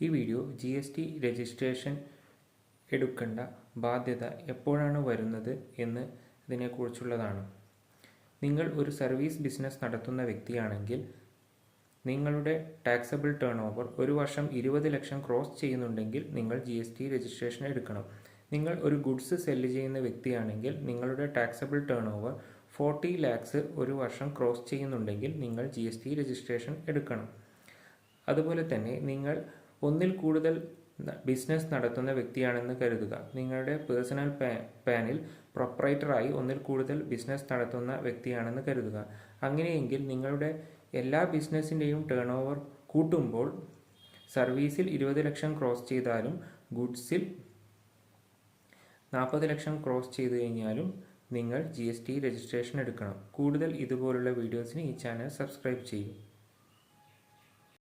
ഈ video GST registration എടുക്കേണ്ട ബാധ്യത എപ്പോഴാണ് വരുന്നത് എന്നതിനെക്കുറിച്ചുള്ളതാണ്. നിങ്ങൾ ഒരു സർവീസ് ബിസിനസ് നടത്തുന്ന വ്യക്തിയാണെങ്കിൽ നിങ്ങളുടെ ടാക്സബിൾ ടേൺ ഓവർ ഒരു വർഷം 20 ലക്ഷം ക്രോസ് ചെയ്യുന്നുണ്ടെങ്കിൽ നിങ്ങൾ GST രജിസ്ട്രേഷൻ എടുക്കണം. നിങ്ങൾ ഒരു ഗുഡ്സ് സെല്ല് ചെയ്യുന്ന വ്യക്തിയാണെങ്കിൽ നിങ്ങളുടെ ടാക്സബിൾ ടേൺ ഓവർ 40 ലാക്സ് ഒരു വർഷം ക്രോസ് ചെയ്യുന്നുണ്ടെങ്കിൽ നിങ്ങൾ GST രജിസ്ട്രേഷൻ എടുക്കണം. അതുപോലെ തന്നെ നിങ്ങൾ ഒന്നിൽ കൂടുതൽ ബിസിനസ് നടത്തുന്ന വ്യക്തിയാണെന്ന് കരുതുക. നിങ്ങളുടെ പേഴ്സണൽ പാനിൽ പ്രൊപ്പറേറ്ററായി ഒന്നിൽ കൂടുതൽ ബിസിനസ് നടത്തുന്ന വ്യക്തിയാണെന്ന് കരുതുക. അങ്ങനെയെങ്കിൽ നിങ്ങളുടെ എല്ലാ ബിസിനസ്സിൻ്റെയും ടേൺ ഓവർ കൂട്ടുമ്പോൾ സർവീസിൽ 20 ലക്ഷം ക്രോസ് ചെയ്താലും ഗുഡ്സിൽ 40 ലക്ഷം ക്രോസ് ചെയ്തു കഴിഞ്ഞാലും നിങ്ങൾ GST രജിസ്ട്രേഷൻ എടുക്കണം. കൂടുതൽ ഇതുപോലുള്ള വീഡിയോസിന് ഈ ചാനൽ സബ്സ്ക്രൈബ് ചെയ്യൂ.